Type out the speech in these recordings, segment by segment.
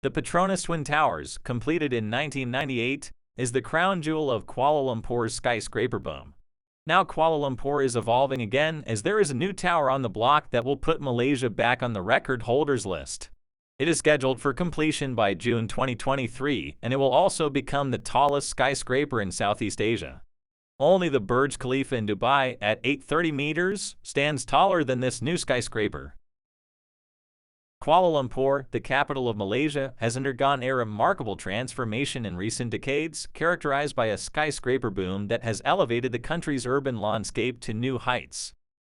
The Petronas Twin Towers, completed in 1998, is the crown jewel of Kuala Lumpur's skyscraper boom. Now Kuala Lumpur is evolving again as there is a new tower on the block that will put Malaysia back on the record holders list. It is scheduled for completion by June 2023, and it will also become the tallest skyscraper in Southeast Asia. Only the Burj Khalifa in Dubai, at 830 meters, stands taller than this new skyscraper. Kuala Lumpur, the capital of Malaysia, has undergone a remarkable transformation in recent decades, characterized by a skyscraper boom that has elevated the country's urban landscape to new heights.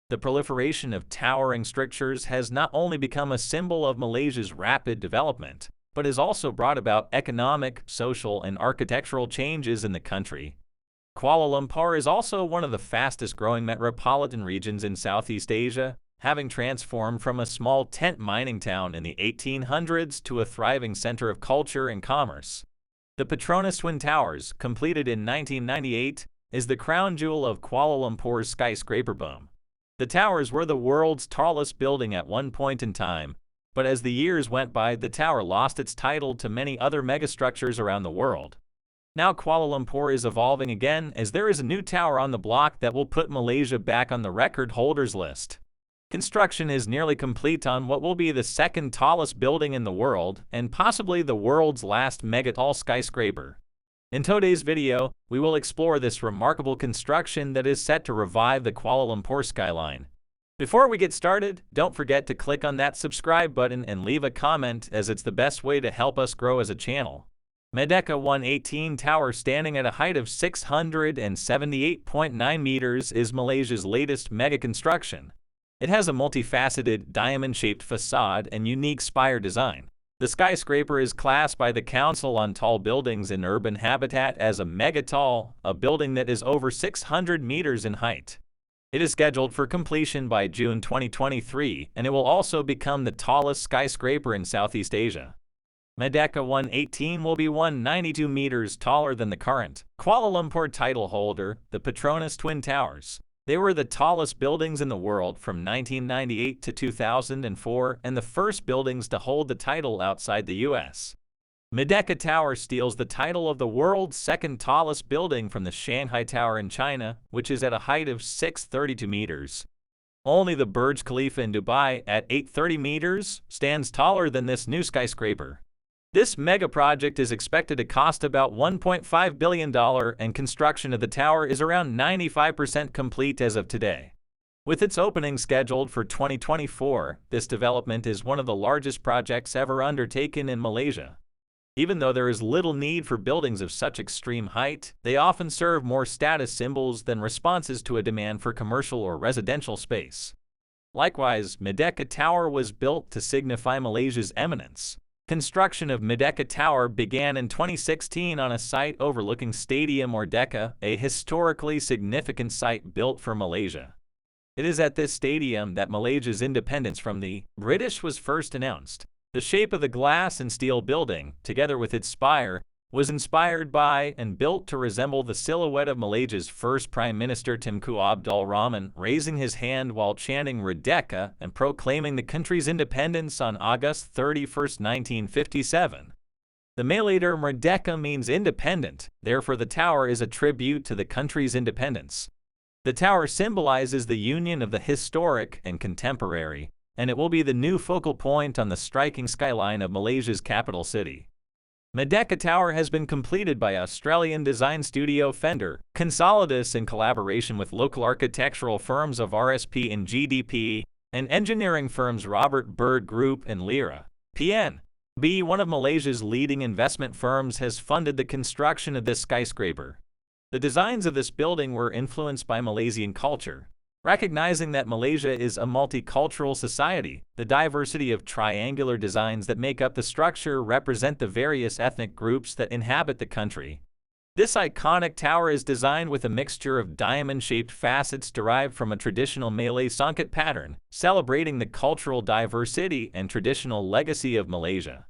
The proliferation of towering structures has not only become a symbol of Malaysia's rapid development, but has also brought about economic, social, and architectural changes in the country. Kuala Lumpur is also one of the fastest-growing metropolitan regions in Southeast Asia, having transformed from a small tent mining town in the 1800s to a thriving center of culture and commerce. The Petronas Twin Towers, completed in 1998, is the crown jewel of Kuala Lumpur's skyscraper boom. The towers were the world's tallest building at one point in time, but as the years went by, the tower lost its title to many other megastructures around the world. Now Kuala Lumpur is evolving again as there is a new tower on the block that will put Malaysia back on the record holders list. Construction is nearly complete on what will be the second tallest building in the world and possibly the world's last mega-tall skyscraper. In today's video, we will explore this remarkable construction that is set to revive the Kuala Lumpur skyline. Before we get started, don't forget to click on that subscribe button and leave a comment, as it's the best way to help us grow as a channel. Merdeka 118 Tower, standing at a height of 678.9 meters, is Malaysia's latest mega construction. It has a multifaceted, diamond-shaped facade and unique spire design. The skyscraper is classed by the Council on Tall Buildings in Urban Habitat as a mega-tall, a building that is over 600 meters in height. It is scheduled for completion by June 2023, and it will also become the tallest skyscraper in Southeast Asia. Merdeka 118 will be 192 meters taller than the current Kuala Lumpur title holder, the Petronas Twin Towers. They were the tallest buildings in the world from 1998 to 2004 and the first buildings to hold the title outside the US. Merdeka Tower steals the title of the world's second tallest building from the Shanghai Tower in China, which is at a height of 632 meters. Only the Burj Khalifa in Dubai, at 830 meters, stands taller than this new skyscraper. This mega project is expected to cost about $1.5 billion, and construction of the tower is around 95% complete as of today. With its opening scheduled for 2024, this development is one of the largest projects ever undertaken in Malaysia. Even though there is little need for buildings of such extreme height, they often serve more status symbols than responses to a demand for commercial or residential space. Likewise, Merdeka Tower was built to signify Malaysia's eminence. Construction of Merdeka Tower began in 2016 on a site overlooking Stadium Merdeka, a historically significant site built for Malaysia. It is at this stadium that Malaysia's independence from the British was first announced. The shape of the glass and steel building, together with its spire, was inspired by and built to resemble the silhouette of Malaysia's first Prime Minister Tunku Abdul Rahman raising his hand while chanting Merdeka and proclaiming the country's independence on August 31, 1957. The Malay term Merdeka means independent, therefore the tower is a tribute to the country's independence. The tower symbolizes the union of the historic and contemporary, and it will be the new focal point on the striking skyline of Malaysia's capital city. Merdeka Tower has been completed by Australian design studio Fender Consolidates in collaboration with local architectural firms of RSP and GDP, and engineering firms Robert Bird Group and Lira PNB. One of Malaysia's leading investment firms has funded the construction of this skyscraper. The designs of this building were influenced by Malaysian culture. Recognizing that Malaysia is a multicultural society, the diversity of triangular designs that make up the structure represent the various ethnic groups that inhabit the country. This iconic tower is designed with a mixture of diamond-shaped facets derived from a traditional Malay songket pattern, celebrating the cultural diversity and traditional legacy of Malaysia.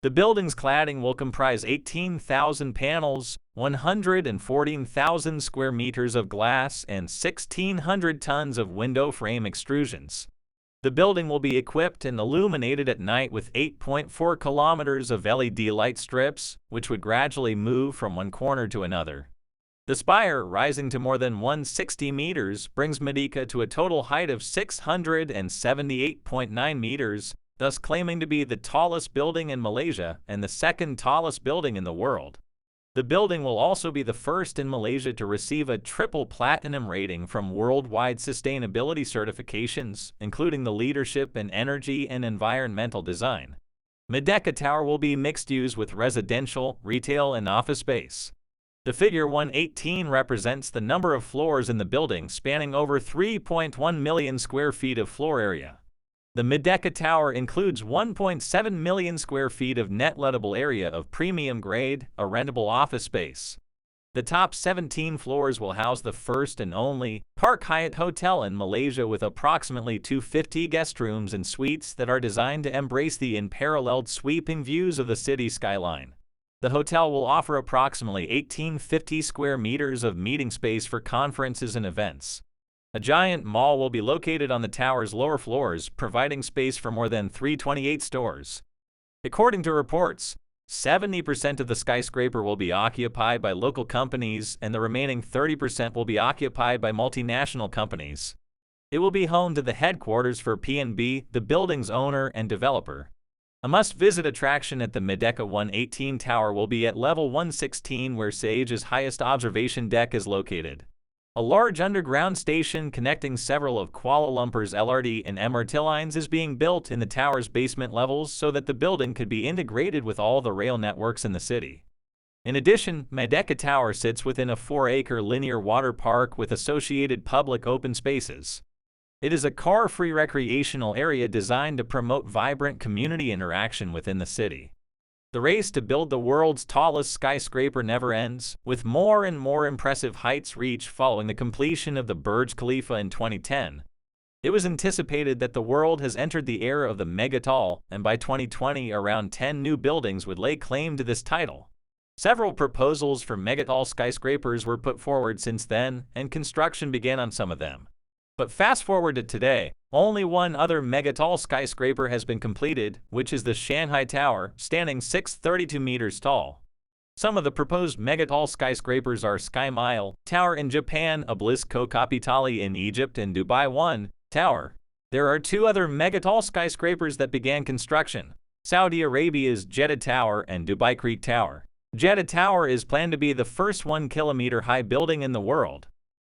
The building's cladding will comprise 18,000 panels, 114,000 square meters of glass, and 1,600 tons of window frame extrusions. The building will be equipped and illuminated at night with 8.4 kilometers of LED light strips, which would gradually move from one corner to another. The spire, rising to more than 160 meters, brings Merdeka to a total height of 678.9 meters, thus claiming to be the tallest building in Malaysia and the second tallest building in the world. The building will also be the first in Malaysia to receive a triple platinum rating from worldwide sustainability certifications, including the Leadership in Energy and Environmental Design. Merdeka Tower will be mixed use with residential, retail, and office space. The figure 118 represents the number of floors in the building, spanning over 3.1 million square feet of floor area. The Merdeka Tower includes 1.7 million square feet of net lettable area of premium grade, a rentable office space. The top 17 floors will house the first and only Park Hyatt Hotel in Malaysia, with approximately 250 guest rooms and suites that are designed to embrace the unparalleled sweeping views of the city skyline. The hotel will offer approximately 1,850 square meters of meeting space for conferences and events. A giant mall will be located on the tower's lower floors, providing space for more than 328 stores. According to reports, 70% of the skyscraper will be occupied by local companies, and the remaining 30% will be occupied by multinational companies. It will be home to the headquarters for PNB, the building's owner and developer. A must-visit attraction at the Merdeka 118 Tower will be at level 116, where Sage's highest observation deck is located. A large underground station connecting several of Kuala Lumpur's LRT and MRT lines is being built in the tower's basement levels so that the building could be integrated with all the rail networks in the city. In addition, Merdeka Tower sits within a 4-acre linear water park with associated public open spaces. It is a car-free recreational area designed to promote vibrant community interaction within the city. The race to build the world's tallest skyscraper never ends, with more and more impressive heights reached following the completion of the Burj Khalifa in 2010. It was anticipated that the world has entered the era of the megatall, and by 2020 around 10 new buildings would lay claim to this title. Several proposals for megatall skyscrapers were put forward since then, and construction began on some of them. But fast forward to today, only one other megatall skyscraper has been completed, which is the Shanghai Tower, standing 632 meters tall. Some of the proposed megatall skyscrapers are Sky Mile Tower in Japan, Obelisk Capitali in Egypt, and Dubai 1 Tower. There are two other megatall skyscrapers that began construction: Saudi Arabia's Jeddah Tower and Dubai Creek Tower. Jeddah Tower is planned to be the first 1-kilometer-high building in the world.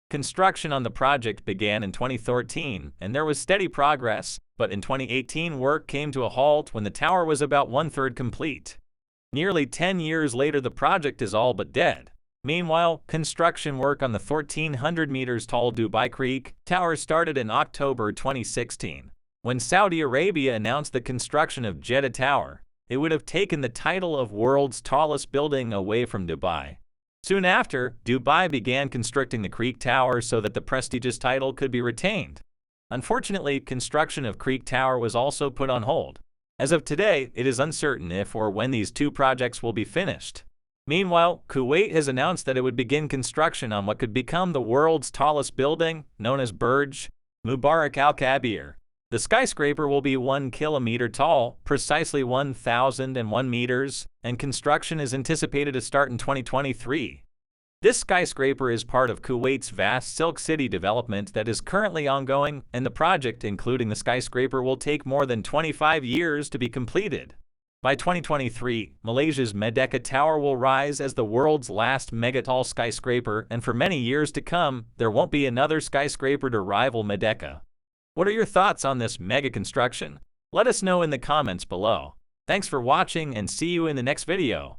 Construction on the project began in 2013, and there was steady progress, but in 2018 work came to a halt when the tower was about 1/3 complete. Nearly 10 years later, the project is all but dead. Meanwhile, construction work on the 1,400 meters tall Dubai Creek Tower started in October 2016. When Saudi Arabia announced the construction of Jeddah Tower, it would have taken the title of world's tallest building away from Dubai. Soon after, Dubai began constructing the Creek Tower so that the prestigious title could be retained. Unfortunately, construction of Creek Tower was also put on hold. As of today, it is uncertain if or when these two projects will be finished. Meanwhile, Kuwait has announced that it would begin construction on what could become the world's tallest building, known as Burj Mubarak Al Kabir. The skyscraper will be 1 kilometer tall, precisely 1,001 meters, and construction is anticipated to start in 2023. This skyscraper is part of Kuwait's vast Silk City development that is currently ongoing, and the project, including the skyscraper, will take more than 25 years to be completed. By 2023, Malaysia's Merdeka Tower will rise as the world's last megatall skyscraper, and for many years to come, there won't be another skyscraper to rival Merdeka. What are your thoughts on this mega construction? Let us know in the comments below. Thanks for watching, and see you in the next video.